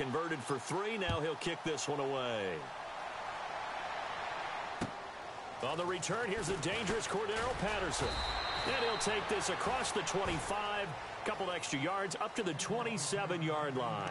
converted for 3. Now he'll kick this one away. On the return, here's the dangerous Cordero Patterson. And he'll take this across the 25, couple extra yards up to the 27-yard line.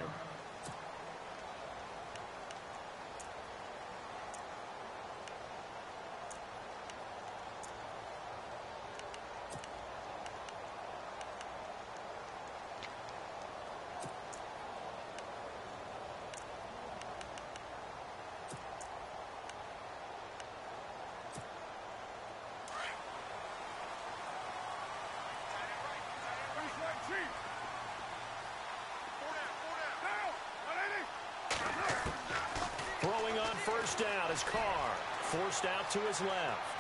Throwing on first down is Carr. Forced out to his left.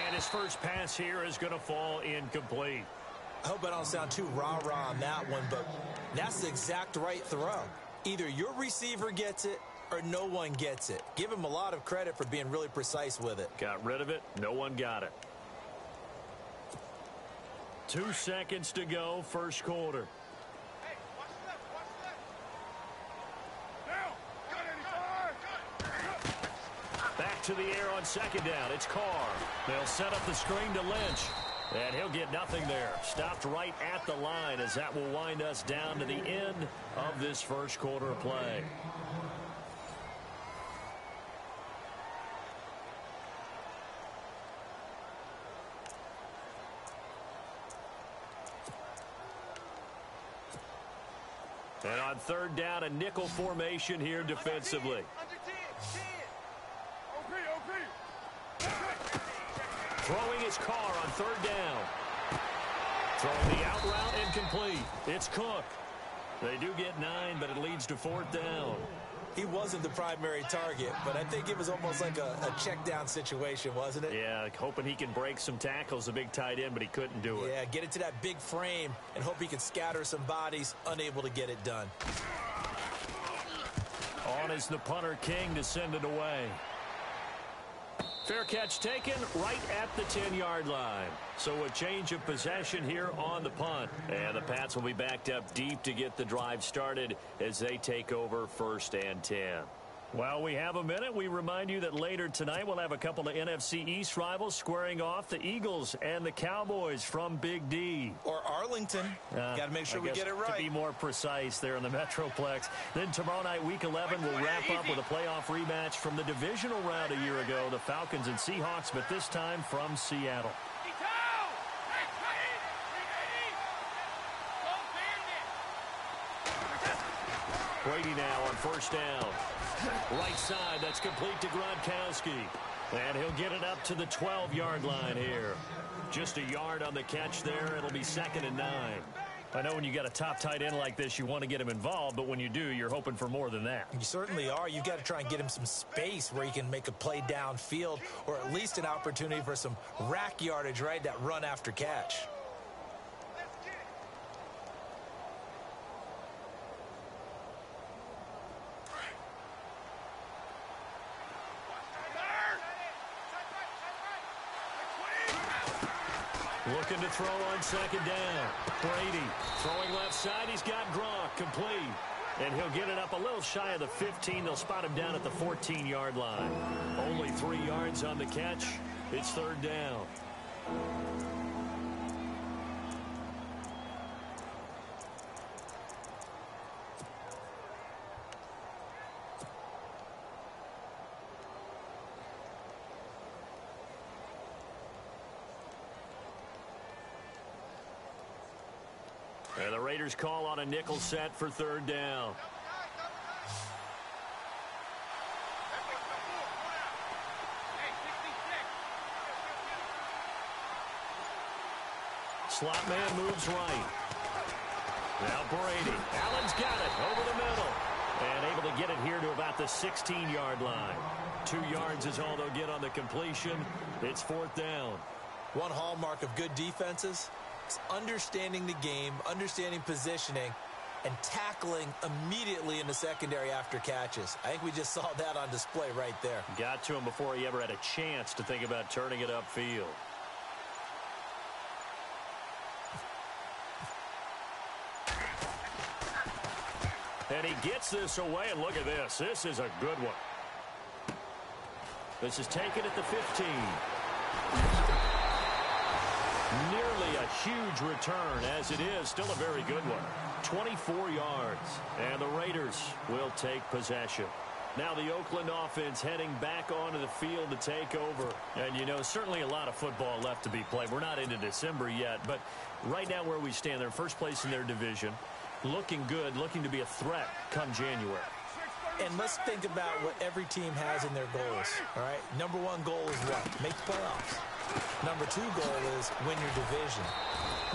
And his first pass here is going to fall incomplete. I hope I don't sound too rah-rah on that one, but that's the exact right throw. Either your receiver gets it or no one gets it. Give him a lot of credit for being really precise with it. Got rid of it. No one got it. 2 seconds to go, first quarter. Back to the air on second down. It's Carr. They'll set up the screen to Lynch. And he'll get nothing there. Stopped right at the line as that will wind us down to the end of this first quarter of play. And on third down, a nickel formation here defensively. Throwing his Carr on third down. Throwing the out route incomplete. It's Cook. They do get 9, but it leads to fourth down. He wasn't the primary target, but I think it was almost like a check down situation, wasn't it? Yeah, hoping he can break some tackles, a big tight end, but he couldn't do it. Yeah, get it to that big frame and hope he can scatter some bodies, unable to get it done. On is the punter King to send it away. Fair catch taken right at the 10-yard line. So a change of possession here on the punt. And the Pats will be backed up deep to get the drive started as they take over 1st and 10. Well, we have a minute. We remind you that later tonight we'll have a couple of NFC East rivals squaring off, the Eagles and the Cowboys from Big D. Or Arlington. Got to make sure we get it right. To be more precise there in the Metroplex. Then tomorrow night, Week 11, we'll wrap up with a playoff rematch from the divisional round a year ago, the Falcons and Seahawks, but this time from Seattle. Brady now on first down. Right side, that's complete to Gronkowski. And he'll get it up to the 12-yard line here. Just a yard on the catch there. It'll be 2nd and 9. I know when you got a top tight end like this, you want to get him involved, but when you do, you're hoping for more than that. You certainly are. You've got to try and get him some space where he can make a play downfield, or at least an opportunity for some rack yardage, right? That run after catch. Looking to throw on second down. Brady throwing left side. He's got Gronk complete. And he'll get it up a little shy of the 15. They'll spot him down at the 14-yard line. Only 3 yards on the catch. It's 3rd down. And the Raiders call on a nickel set for 3rd down. Slot man moves right. Now Brady. Allen's got it over the middle. And able to get it here to about the 16-yard line. 2 yards is all they'll get on the completion. It's 4th down. One hallmark of good defenses is understanding the game, understanding positioning, and tackling immediately in the secondary after catches. I think we just saw that on display right there. Got to him before he ever had a chance to think about turning it upfield. And he gets this away, and look at this. This is a good one. This is taken at the 15. Nearly a huge return, as it is. Still a very good one. 24 yards. And the Raiders will take possession. Now the Oakland offense heading back onto the field to take over. And, you know, certainly a lot of football left to be played. We're not into December yet, but right now where we stand, they're first place in their division. Looking good, looking to be a threat come January. And let's think about what every team has in their goals, all right? Number one goal is what? Make the playoffs. Number two goal is win your division.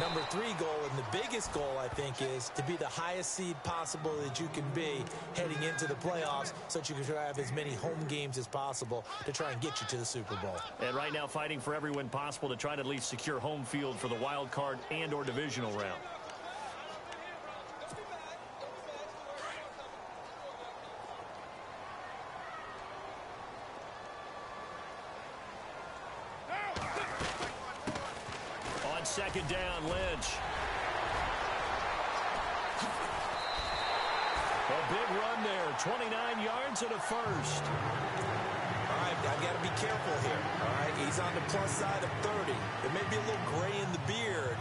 Number three goal, and the biggest goal, I think, is to be the highest seed possible that you can be heading into the playoffs so that you can have as many home games as possible to try and get you to the Super Bowl. And right now fighting for every win possible to try to at least secure home field for the wild card and or divisional round. Second down, Lynch. A big run there, 29 yards and a first. All right, I got to be careful here. All right, he's on the plus side of 30. There may be a little gray in the beard,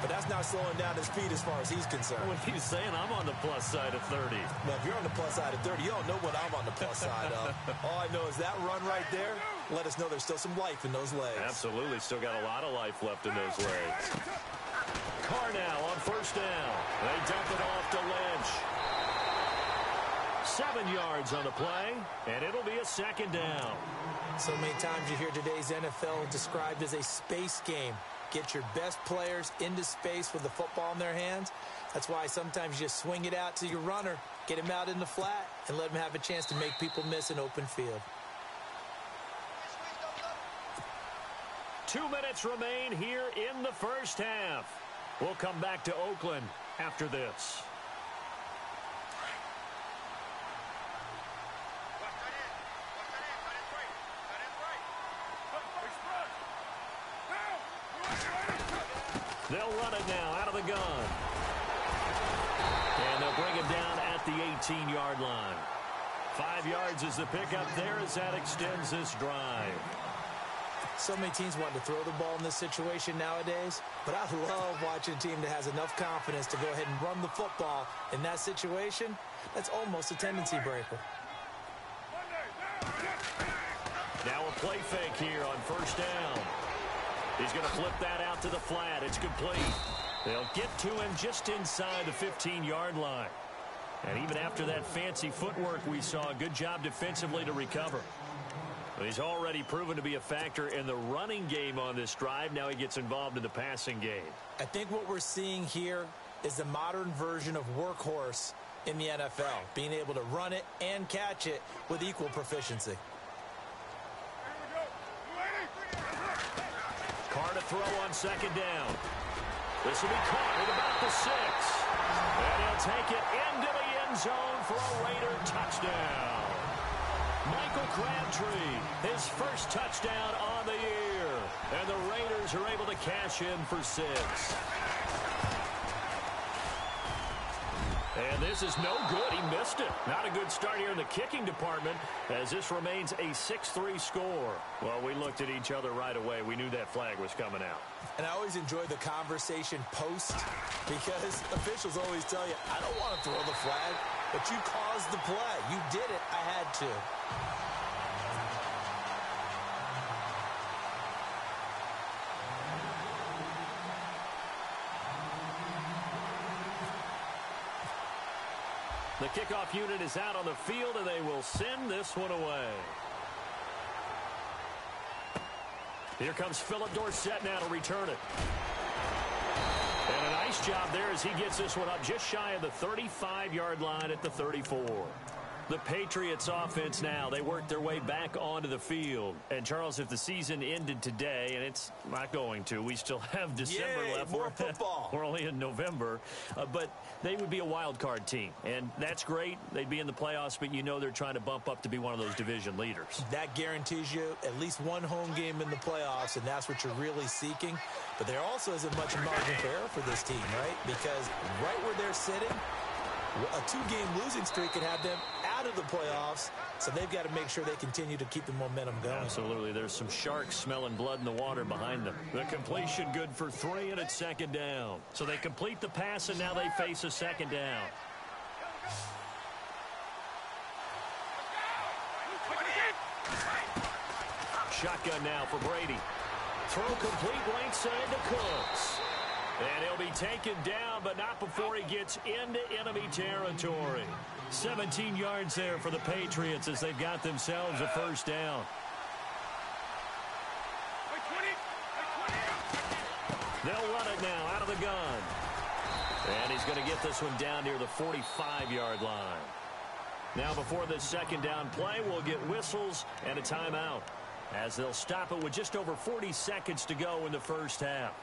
but that's not slowing down his speed as far as he's concerned. When he's saying I'm on the plus side of 30. Now, if you're on the plus side of 30, you don't know what I'm on the plus side of. All I know is that run right there, let us know there's still some life in those legs. Absolutely, still got a lot of life left in those legs. Carr now on first down. They dump it off to Lynch. 7 yards on the play, and it'll be a second down. So many times you hear today's NFL described as a space game. Get your best players into space with the football in their hands. That's why sometimes you just swing it out to your runner, get him out in the flat, and let him have a chance to make people miss an open field. 2 minutes remain here in the first half. We'll come back to Oakland after this. They'll run it now out of the gun. And they'll bring him down at the 18-yard line. 5 yards is the pickup there as that extends this drive. So many teams want to throw the ball in this situation nowadays, but I love watching a team that has enough confidence to go ahead and run the football in that situation. That's almost a tendency breaker. Now a play fake here on first down. He's going to flip that out to the flat. It's complete. They'll get to him just inside the 15-yard line. And even after that fancy footwork we saw, a good job defensively to recover. He's already proven to be a factor in the running game on this drive. Now he gets involved in the passing game. I think what we're seeing here is the modern version of workhorse in the NFL, being able to run it and catch it with equal proficiency. Carr to throw on second down. This will be caught at about the 6. And he'll take it into the end zone for a Raider touchdown. Michael Crabtree, his first touchdown on the year. And the Raiders are able to cash in for 6. And this is no good. He missed it. Not a good start here in the kicking department as this remains a 6-3 score. Well, we looked at each other right away. We knew that flag was coming out. And I always enjoy the conversation post because officials always tell you, I don't want to throw the flag, but you caused the play. You did it. I had to. The kickoff unit is out on the field, and they will send this one away. Here comes Philip Dorsett now to return it. And a nice job there as he gets this one up just shy of the 35-yard line at the 34. The Patriots offense now, they work their way back onto the field. And, Charles, if the season ended today, and it's not going to, we still have December left. More football. We're only in November. But they would be a wild card team. And that's great. They'd be in the playoffs, but you know they're trying to bump up to be one of those division leaders. That guarantees you at least one home game in the playoffs, and that's what you're really seeking. But there also isn't much margin for error for this team, right? Because right where they're sitting, A two-game losing streak could have them out of the playoffs, so they've got to make sure they continue to keep the momentum going. Absolutely. There's some sharks smelling blood in the water behind them. The completion good for 3, and it's second down. So they complete the pass, and now they face a second down. Shotgun now for Brady. Throw complete right side to Cooks. And he'll be taken down, but not before he gets into enemy territory. 17 yards there for the Patriots as they've got themselves a first down. They'll run it now out of the gun. And he's going to get this one down near the 45-yard line. Now before this second down play, we'll get whistles and a timeout, as they'll stop it with just over 40 seconds to go in the first half.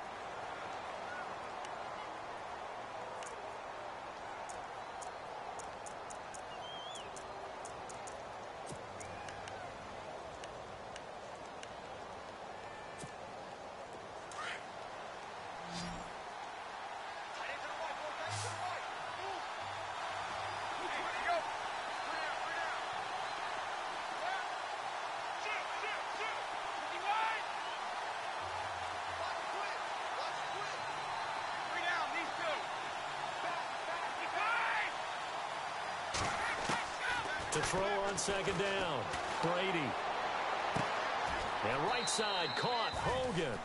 To throw on second down, Brady. And right side caught, Hogan.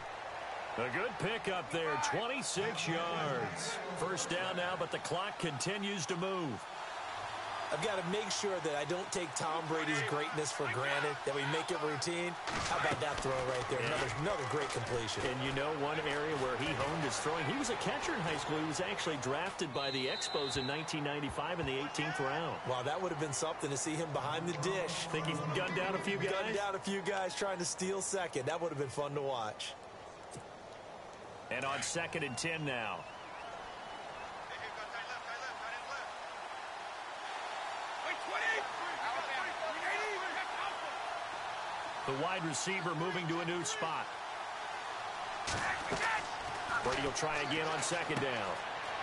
A good pickup there, 26 yards. First down now, but the clock continues to move. I've got to make sure that I don't take Tom Brady's greatness for granted, that we make it routine. How about that throw right there? Another great completion. And you know one area where he honed his throwing, he was a catcher in high school. He was actually drafted by the Expos in 1995 in the 18th round. Wow, that would have been something to see him behind the dish. Think he's gunned down a few guys? Gunned down a few guys trying to steal second. That would have been fun to watch. And on 2nd and 10 now. The wide receiver moving to a new spot. Brady will try again on second down.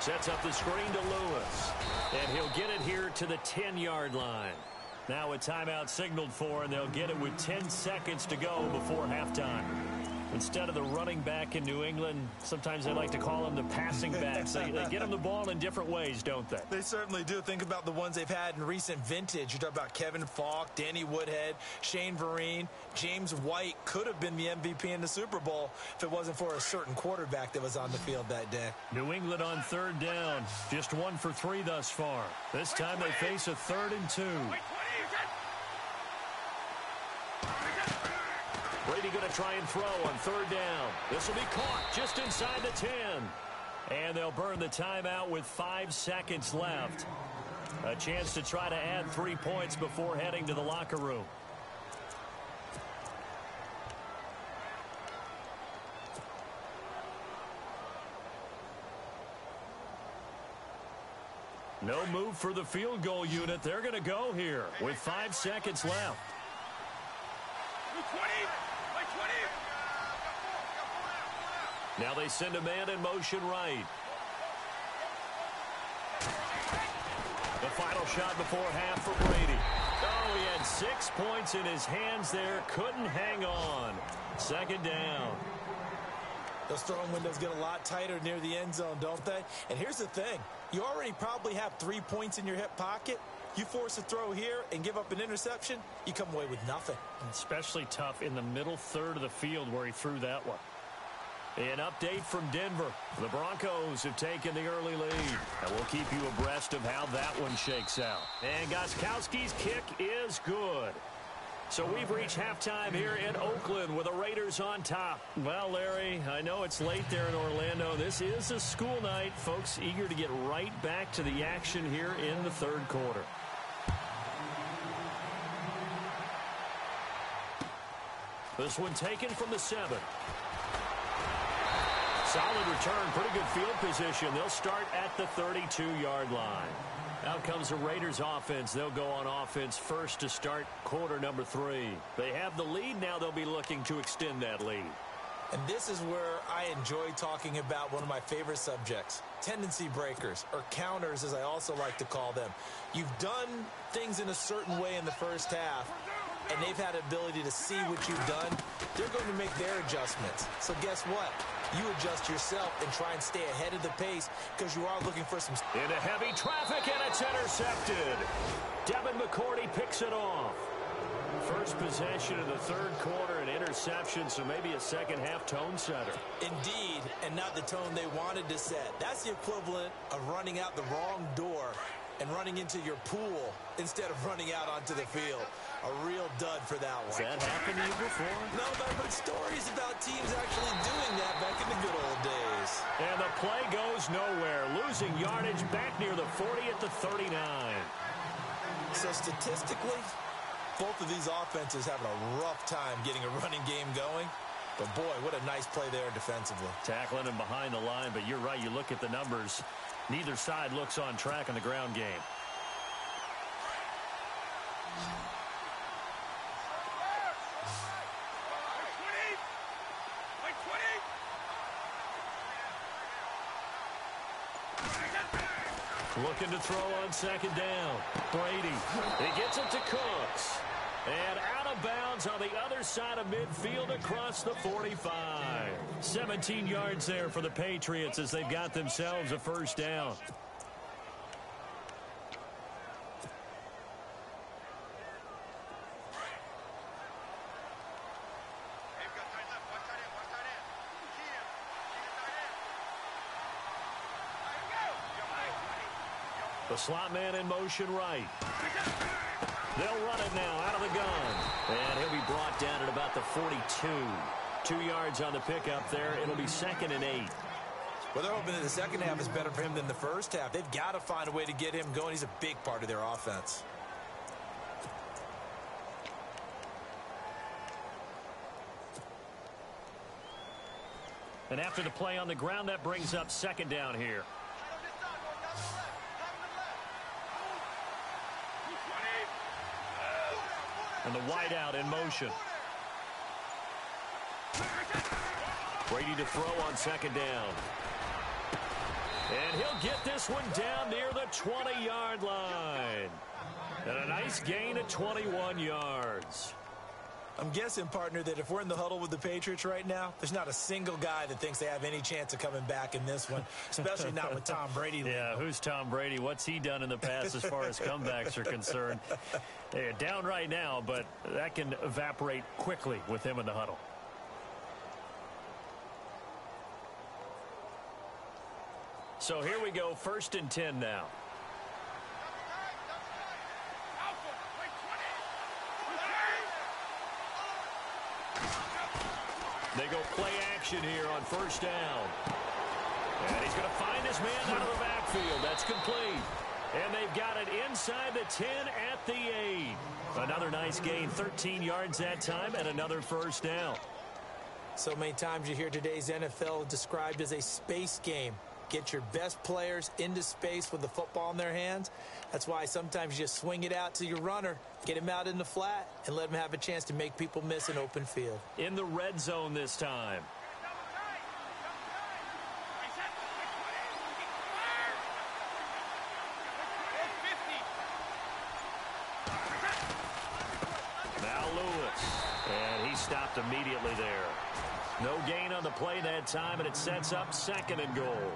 Sets up the screen to Lewis. And he'll get it here to the 10-yard line. Now a timeout signaled for, and they'll get it with 10 seconds to go before halftime. Instead of the running back in New England, sometimes they like to call them the passing backs. They get them the ball in different ways, don't they? They certainly do. Think about the ones they've had in recent vintage. You talk about Kevin Falk, Danny Woodhead, Shane Vereen, James White could have been the MVP in the Super Bowl if it wasn't for a certain quarterback that was on the field that day. New England on 3rd down. Just 1 for 3 thus far. This time they face a 3rd and 2. Brady going to try and throw on 3rd down. This will be caught just inside the 10. And they'll burn the timeout with 5 seconds left. A chance to try to add 3 points before heading to the locker room. No move for the field goal unit. They're going to go here with 5 seconds left. Now they send a man in motion right. The final shot before half for Brady. Oh, he had 6 points in his hands there. Couldn't hang on. 2nd down. Those throwing windows get a lot tighter near the end zone, don't they? And here's the thing. You already probably have 3 points in your hip pocket. You force a throw here and give up an interception, you come away with nothing. Especially tough in the middle third of the field where he threw that one. An update from Denver. The Broncos have taken the early lead. And we'll keep you abreast of how that one shakes out. And Gostkowski's kick is good. So we've reached halftime here in Oakland with the Raiders on top. Well, Larry, I know it's late there in Orlando. This is a school night. Folks eager to get right back to the action here in the 3rd quarter. This one taken from the 7. Solid return, pretty good field position. They'll start at the 32-yard line. Out comes the Raiders offense. They'll go on offense first to start quarter number 3. They have the lead. Now they'll be looking to extend that lead. And this is where I enjoy talking about one of my favorite subjects, tendency breakers, or counters as I also like to call them. You've done things in a certain way in the first half, and they've had the ability to see what you've done. They're going to make their adjustments. So guess what? You adjust yourself and try and stay ahead of the pace because you are looking for some... Into heavy traffic, and it's intercepted. Devin McCourty picks it off. First possession of the third quarter, an interception, so maybe a second-half tone setter. Indeed, and not the tone they wanted to set. That's the equivalent of running out the wrong door and running into your pool instead of running out onto the field. A real dud for that one. Has that happened to you before? No, but I've heard stories about teams actually doing that back in the good old days. And the play goes nowhere, losing yardage back near the 40 at the 39. So statistically, both of these offenses having a rough time getting a running game going. But boy, what a nice play there defensively. Tackling him behind the line, but you're right, you look at the numbers. Neither side looks on track in the ground game. Looking to throw on second down. Brady. He gets it to Cooks. And out of bounds on the other side of midfield across the 45. 17 yards there for the Patriots as they've got themselves a first down. The slot man in motion right. They'll run it now out of the gun. And he'll be brought down at about the 42. 2 yards on the pickup there. It'll be 2nd and 8. Well, they're hoping that the second half is better for him than the first half. They've got to find a way to get him going. He's a big part of their offense. And after the play on the ground, that brings up second down here. And the wideout in motion. Brady to throw on second down. And he'll get this one down near the 20-yard line. And a nice gain of 21 yards. I'm guessing, partner, that if we're in the huddle with the Patriots right now, there's not a single guy that thinks they have any chance of coming back in this one, especially not with Tom Brady. Yeah, who's Tom Brady? What's he done in the past as far as comebacks are concerned? They're down right now, but that can evaporate quickly with him in the huddle. So here we go, 1st and 10 now. They go play action here on first down. And he's going to find his man out of the backfield. That's complete. And they've got it inside the 10 at the 8. Another nice gain, 13 yards that time, and another first down. So many times you hear today's NFL described as a space game. Get your best players into space with the football in their hands. That's why sometimes you just swing it out to your runner, get him out in the flat, and let him have a chance to make people miss an open field. In the red zone this time. Now Lewis. And he stopped immediately there. No gain on the play that time, and it sets up 2nd and goal.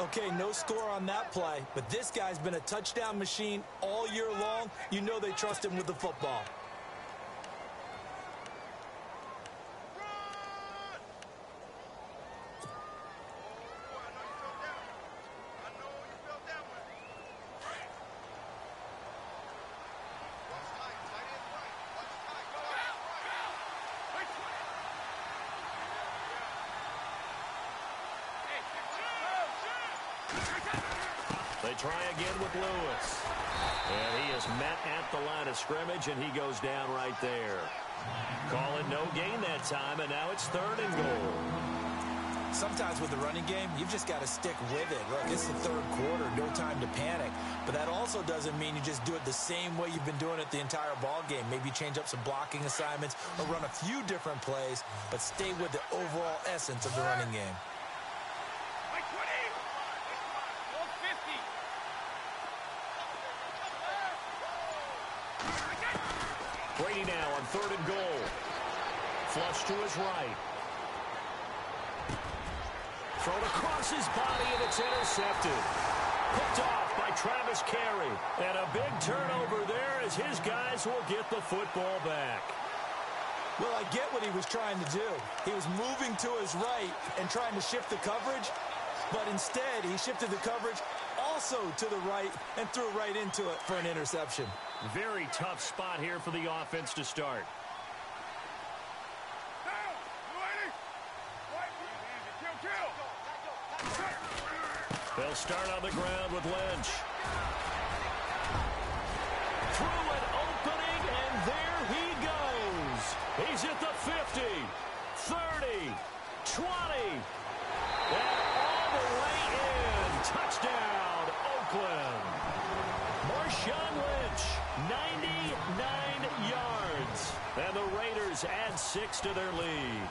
Okay, no score on that play, but this guy's been a touchdown machine all year long. You know they trust him with the football. They try again with Lewis. And he is met at the line of scrimmage, and he goes down right there. Call it no gain that time, and now it's 3rd and goal. Sometimes with the running game, you've just got to stick with it. Look, it's the 3rd quarter, no time to panic. But that also doesn't mean you just do it the same way you've been doing it the entire ball game. Maybe change up some blocking assignments or run a few different plays, but stay with the overall essence of the running game. Brady now on 3rd and goal. Flush to his right. Thrown across his body, and it's intercepted. Picked off by Travis Carey. And a big turnover there as his guys will get the football back. Well, I get what he was trying to do. He was moving to his right and trying to shift the coverage, but instead he shifted the coverage also to the right and threw right into it for an interception. Very tough spot here for the offense to start. They'll start on the ground with Lynch. Through an opening, and there he goes. He's at the 50, 30, 20, and all the way in. Touchdown, Oakland. Marshawn Lynch, 99 yards. And the Raiders add 6 to their lead.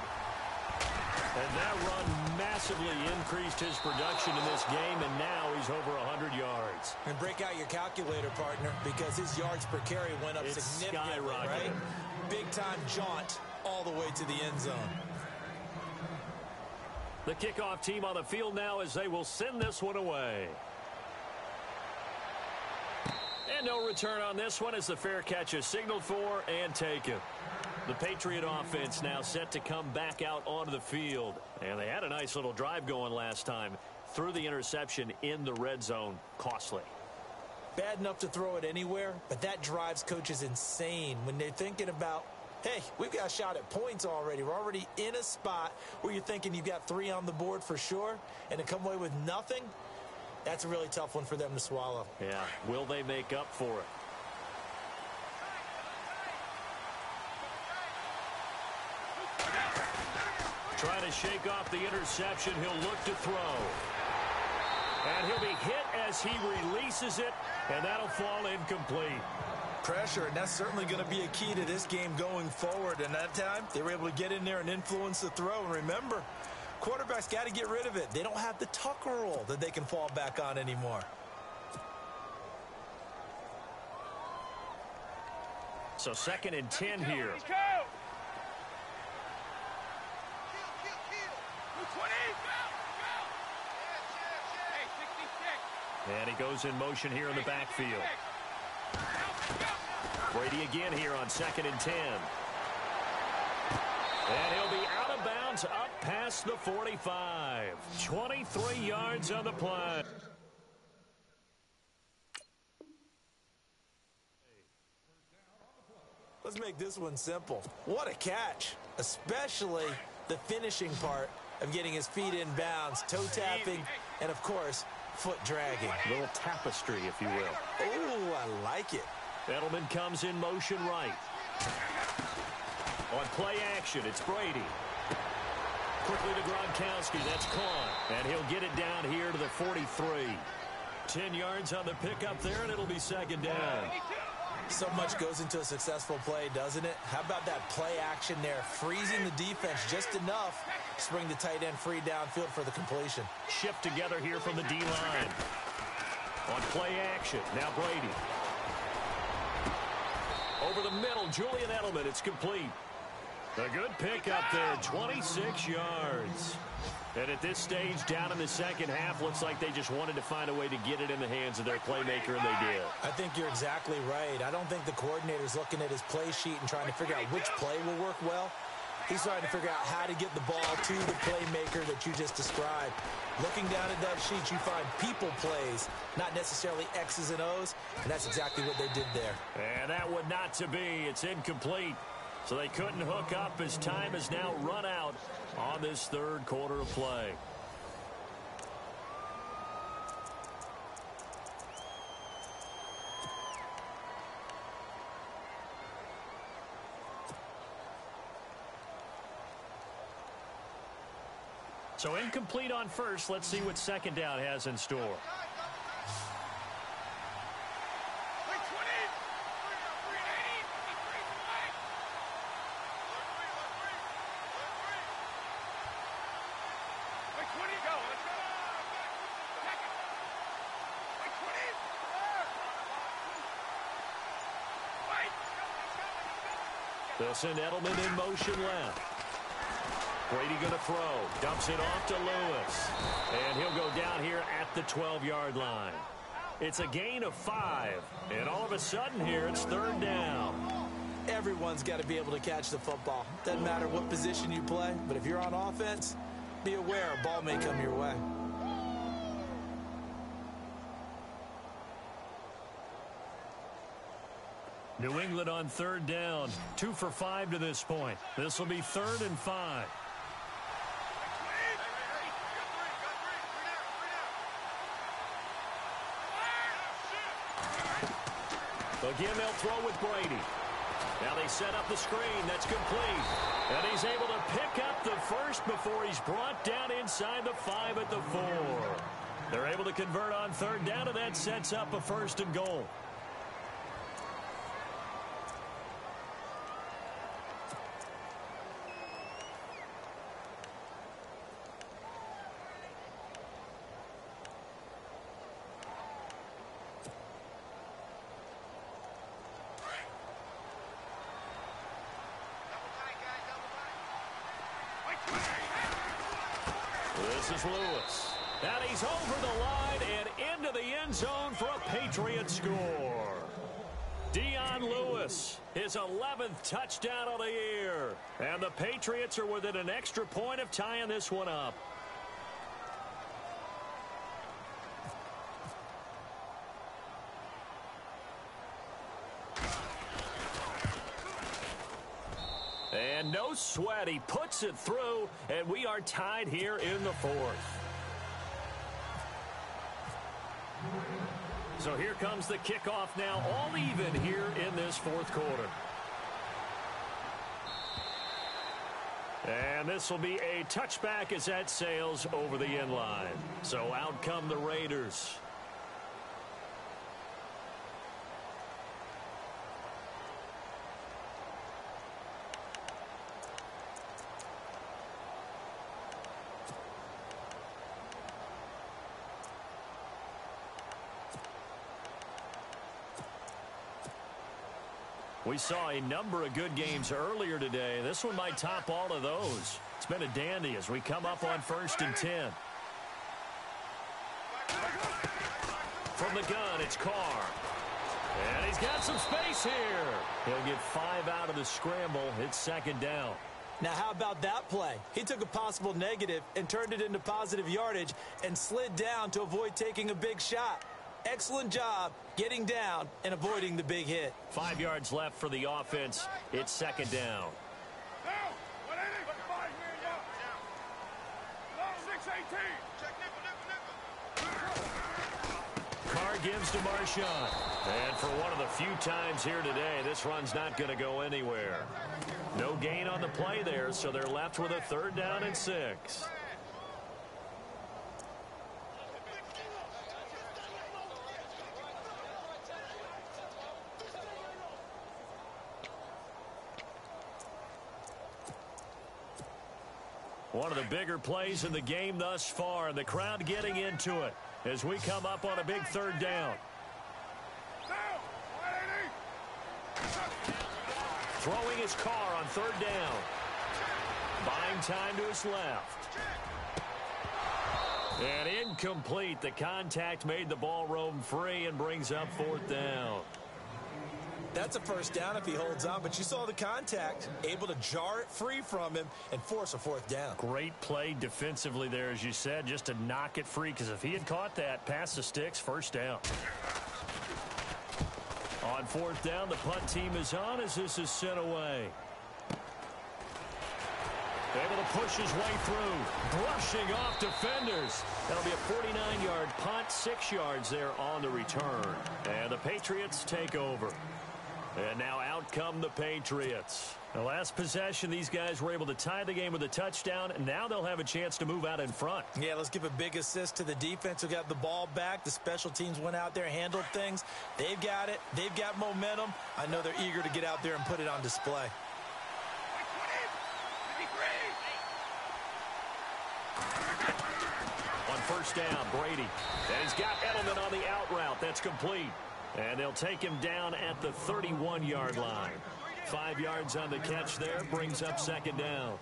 And that run massively increased his production in this game, and now he's over 100 yards. And break out your calculator, partner, because his yards per carry went up significantly, right? Big-time jaunt all the way to the end zone. The kickoff team on the field now as they will send this one away. And no return on this one as the fair catch is signaled for and taken. The Patriot offense now set to come back out onto the field. And they had a nice little drive going last time. Threw the interception in the red zone. Costly. Bad enough to throw it anywhere, but that drives coaches insane when they're thinking about, hey, we've got a shot at points already. We're already in a spot where you're thinking you've got 3 on the board for sure, and to come away with nothing, that's a really tough one for them to swallow. Yeah, will they make up for it? Trying to shake off the interception. He'll look to throw. And he'll be hit as he releases it, and that'll fall incomplete. Pressure, and that's certainly going to be a key to this game going forward. And that time, they were able to get in there and influence the throw. And remember, quarterbacks got to get rid of it. They don't have the Tucker rule that they can fall back on anymore. So 2nd and 10 here. And he goes in motion here in the backfield. Brady again here on 2nd and 10. And he'll be out of bounds up past the 45. 23 yards on the play. Let's make this one simple. What a catch, especially the finishing part of getting his feet in bounds, toe tapping, and of course, foot dragging. A little tapestry, if you will. Oh, I like it. Edelman comes in motion right. On play action, it's Brady. Quickly to Gronkowski, that's caught. And he'll get it down here to the 43. 10 yards on the pickup there, and it'll be 2nd down. So much goes into a successful play, doesn't it? How about that play action there? Freezing the defense just enough to bring the tight end free downfield for the completion. Shift together here from the D-line. On play action, now Brady. Over the middle, Julian Edelman, it's complete. A good pickup there, 26 yards. And at this stage, down in the second half, looks like they just wanted to find a way to get it in the hands of their playmaker, and they did. I think you're exactly right. I don't think the coordinator's looking at his play sheet and trying to figure out which play will work well. He's trying to figure out how to get the ball to the playmaker that you just described. Looking down at that sheet, you find people plays, not necessarily X's and O's, and that's exactly what they did there. And that would not to be. It's incomplete. So they couldn't hook up as time has now run out on this 3rd quarter of play. So incomplete on first. Let's see what 2nd down has in store. They'll send Edelman in motion left. Brady going to throw. Dumps it off to Lewis. And he'll go down here at the 12-yard line. It's a gain of 5. And all of a sudden here, it's third down. Everyone's got to be able to catch the football. Doesn't matter what position you play, but if you're on offense, be aware a ball may come your way. New England on third down. 2 for 5 to this point. This will be 3rd and 5. Again, they'll throw with Brady. Now they set up the screen. That's complete. And he's able to pick up the first before he's brought down inside the 5 at the 4. They're able to convert on third down, and that sets up a 1st and goal. This is Lewis. And he's over the line and into the end zone for a Patriots score. Dion Lewis, his 11th touchdown of the year. And the Patriots are within an extra point of tying this one up. And no sweat, he puts it through, and we are tied here in the 4th. So here comes the kickoff now, all even here in this 4th quarter. And this will be a touchback as that sails over the end line. So out come the Raiders. We saw a number of good games earlier today. This one might top all of those. It's been a dandy as we come up on 1st and 10. From the gun, it's Carr. And he's got some space here. He'll get 5 out of the scramble. It's 2nd down. Now, how about that play? He took a possible negative and turned it into positive yardage and slid down to avoid taking a big shot. Excellent job getting down and avoiding the big hit. 5 yards left for the offense. It's 2nd down. Carr gives to Marshawn. And for one of the few times here today, this run's not going to go anywhere. No gain on the play there, so they're left with a 3rd down and 6. One of the bigger plays in the game thus far, and the crowd getting into it as we come up on a big 3rd down. Throwing his Carr on 3rd down. Buying time to his left. And incomplete. The contact made the ball roam free and brings up 4th down. That's a 1st down if he holds on, but you saw the contact, able to jar it free from him and force a 4th down. Great play defensively there, as you said, just to knock it free, because if he had caught that, past the sticks, 1st down. On 4th down, the punt team is on as this is sent away. Able to push his way through, brushing off defenders. That'll be a 49-yard punt, 6 yards there on the return. And the Patriots take over. And now out come the Patriots. The last possession, these guys were able to tie the game with a touchdown, and now they'll have a chance to move out in front. Yeah, let's give a big assist to the defense who got the ball back. The special teams went out there, handled things. They've got it. They've got momentum. I know they're eager to get out there and put it on display. On 1st down, Brady. And he's got Edelman on the out route. That's complete. And they'll take him down at the 31-yard line. 5 yards on the catch there. Brings up second down.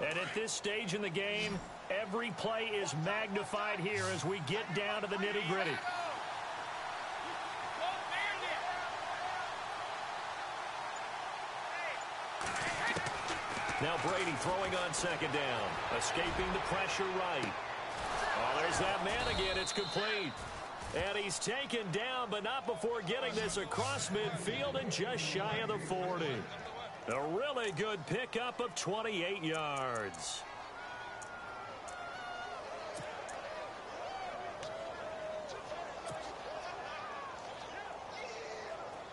And at this stage in the game, every play is magnified here as we get down to the nitty-gritty. Now Brady throwing on second down. Escaping the pressure right. Oh, there's that man again. It's complete. And he's taken down, but not before getting this across midfield and just shy of the 40. A really good pickup of 28 yards.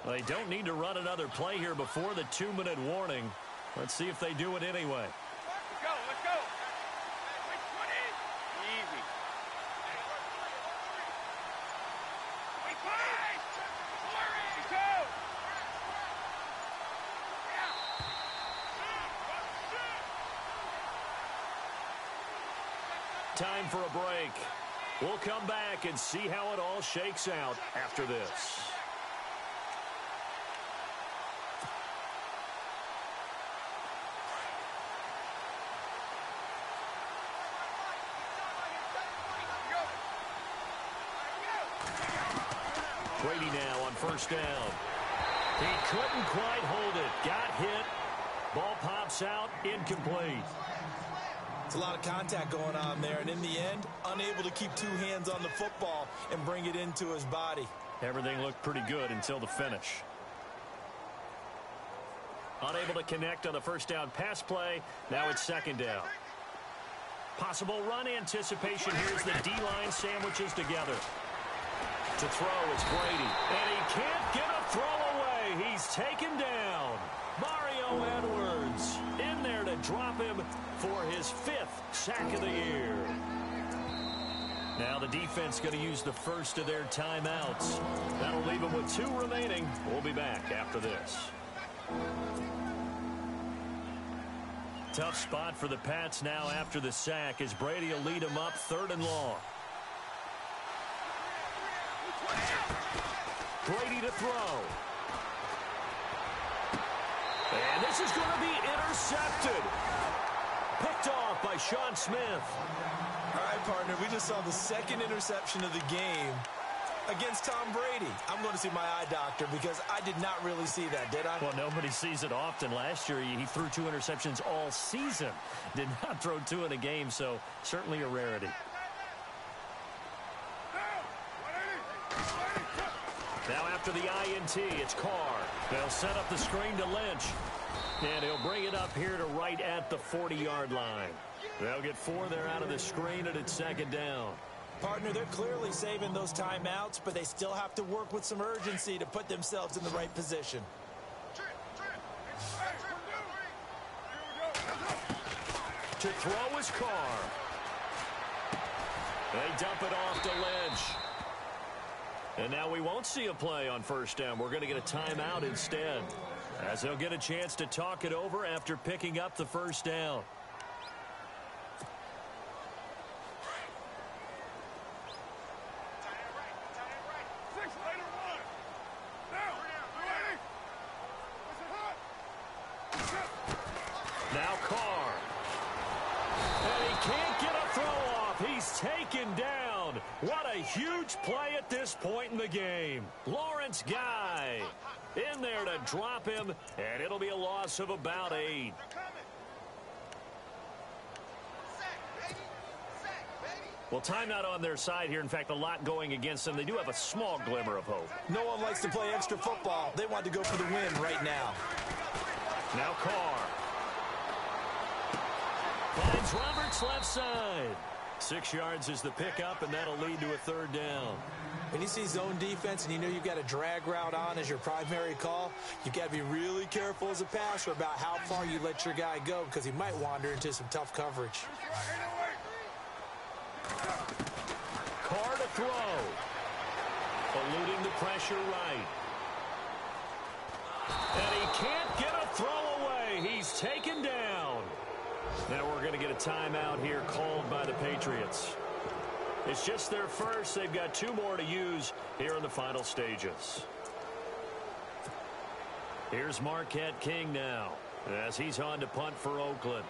They don't need to run another play here before the 2-minute warning. Let's see if they do it anyway. Let's go. Easy. Time for a break. We'll come back and see how it all shakes out after this. Brady now on first down. He couldn't quite hold it. Got hit. Ball pops out. Incomplete. It's a lot of contact going on there, and in the end, unable to keep two hands on the football and bring it into his body. Everything looked pretty good until the finish. Unable to connect on the first down pass play. Now it's second down. Possible run anticipation. Here's the D-line sandwiches together. To throw, it's Brady. And he can't get a throw away. He's taken down. Mario Edwards in there to drop him for his 5th sack of the year. Now the defense going to use the first of their timeouts. That'll leave them with 2 remaining. We'll be back after this. Tough spot for the Pats now after the sack as Brady will lead them up 3rd and long. Brady to throw. And this is going to be intercepted. Picked off by Sean Smith. All right, partner, we just saw the 2nd interception of the game against Tom Brady. I'm going to see my eye doctor because I did not really see that, did I? Well, nobody sees it often. Last year, he threw 2 interceptions all season. Did not throw 2 in a game, so certainly a rarity. Now after the INT, it's Carr. They'll set up the screen to Lynch. And he'll bring it up here to right at the 40-yard line. They'll get 4 there out of the screen, and it's second down. Partner, they're clearly saving those timeouts, but they still have to work with some urgency to put themselves in the right position. To throw is Carr. They dump it off to Lynch. And now we won't see a play on first down. We're going to get a timeout instead, as they'll get a chance to talk it over after picking up the first down. Now Carr. And he can't get a throw off. He's taken down. What a huge play at this point in the game. Lawrence Guy in there to drop him, and it'll be a loss of about 8. Well, timeout on their side here. In fact, a lot going against them. They do have a small glimmer of hope. No one likes to play extra football. They want to go for the win right now. Now Carr. Finds Roberts left side. 6 yards is the pickup, and that'll lead to a 3rd down. When you see zone defense and you know you've got a drag route on as your primary call, you've got to be really careful as a passer about how far you let your guy go because he might wander into some tough coverage. Carr to throw. Eluding the pressure right. And he can't get a throw away. He's taken down. Now we're going to get a timeout here called by the Patriots. It's just their first. They've got 2 more to use here in the final stages. Here's Marquette King now as he's on to punt for Oakland.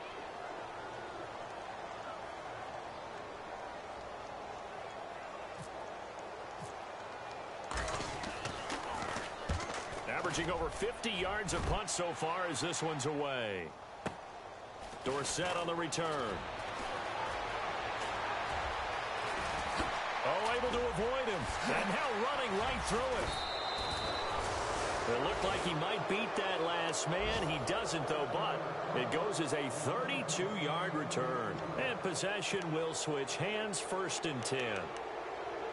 Averaging over 50 yards a punt so far as this one's away. Dorsett on the return. Oh, able to avoid him. And now running right through it. It looked like he might beat that last man. He doesn't, though, but it goes as a 32-yard return. And possession will switch hands, 1st and 10.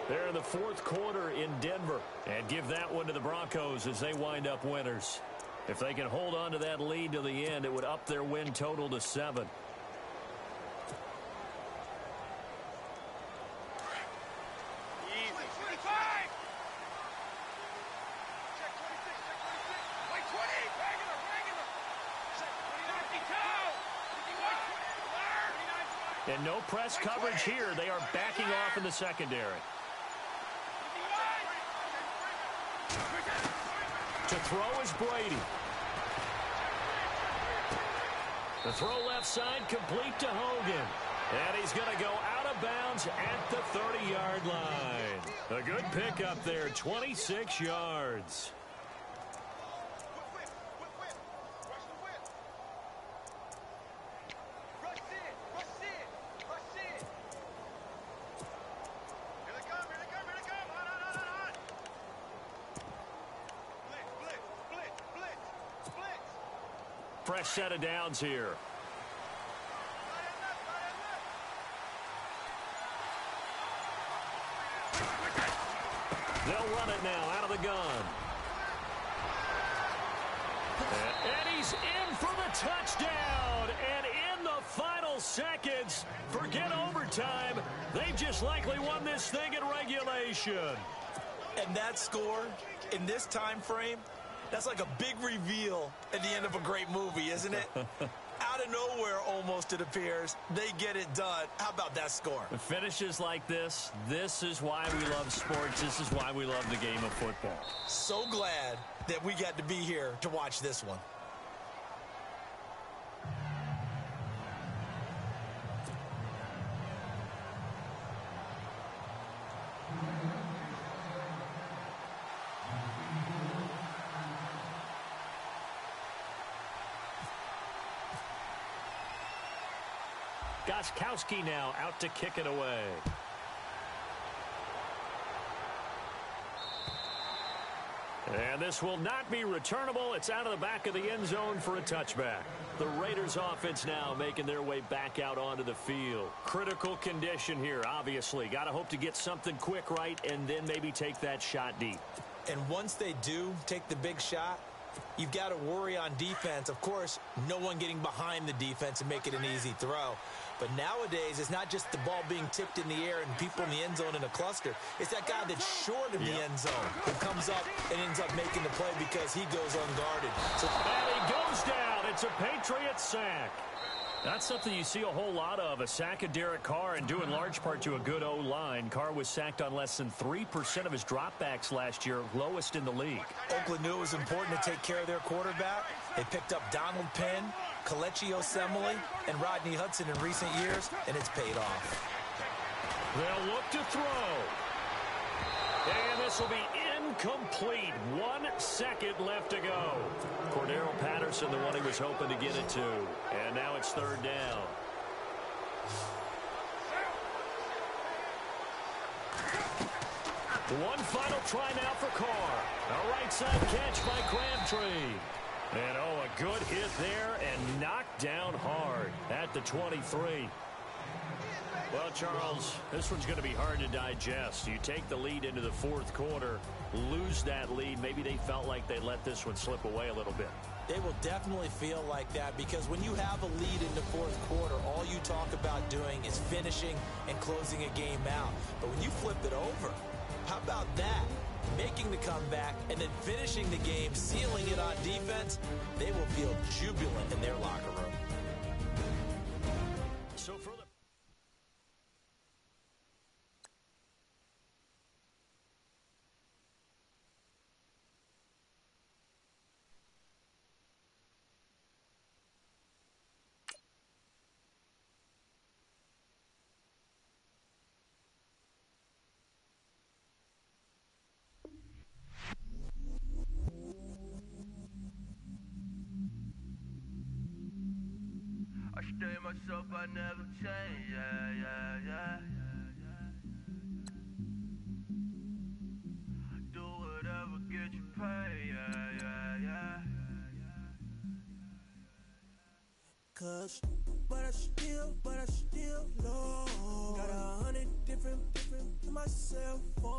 They're in the 4th quarter in Denver. And give that one to the Broncos as they wind up winners. If they can hold on to that lead to the end, it would up their win total to 7. And no press coverage here. They are backing off in the secondary. To throw is Brady. The throw left side complete to Hogan. And he's going to go out of bounds at the 30-yard line. A good pickup there, 26 yards. Fresh set of downs here. They'll run it now out of the gun. And he's in for the touchdown. And in the final seconds, forget overtime. They've just likely won this thing in regulation. And that score in this time frame, that's like a big reveal at the end of a great movie, isn't it? Out of nowhere, almost, it appears. They get it done. How about that score? Finishes like this. This is why we love sports. This is why we love the game of football. So glad that we got to be here to watch this one. Gostkowski now out to kick it away. And this will not be returnable. It's out of the back of the end zone for a touchback. The Raiders offense now making their way back out onto the field. Critical condition here, obviously. Got to hope to get something quick right and then maybe take that shot deep. And once they do take the big shot, you've got to worry on defense. Of course, no one getting behind the defense and make it an easy throw. But nowadays, it's not just the ball being tipped in the air and people in the end zone in a cluster. It's that guy that's short of the end zone who comes up and ends up making the play because he goes unguarded. So, and he goes down. It's a Patriots sack. That's something you see a whole lot of, a sack of Derek Carr, and due in large part to a good O-line. Carr was sacked on less than 3% of his dropbacks last year, lowest in the league. Oakland knew it was important to take care of their quarterback. They picked up Donald Penn, Kelechi Osemele, and Rodney Hudson in recent years, and it's paid off. They'll look to throw. And this will be incomplete. 1 second left to go. Cordero Patterson, the one he was hoping to get it to. And now it's 3rd down. One final try now for Carr. A right side catch by Crabtree. And oh, a good hit there and knocked down hard at the 23. Well, Charles, this one's going to be hard to digest. You take the lead into the 4th quarter, lose that lead. Maybe they felt like they let this one slip away a little bit. They will definitely feel like that because when you have a lead in the 4th quarter, all you talk about doing is finishing and closing a game out. But when you flip it over, how about that? Making the comeback and then finishing the game, sealing it on defense, they will feel jubilant in their locker room. So for the remain myself, I never change. Yeah. Do whatever get you paid. Yeah. Cause, but I still know. Got 100 different in my cell phone.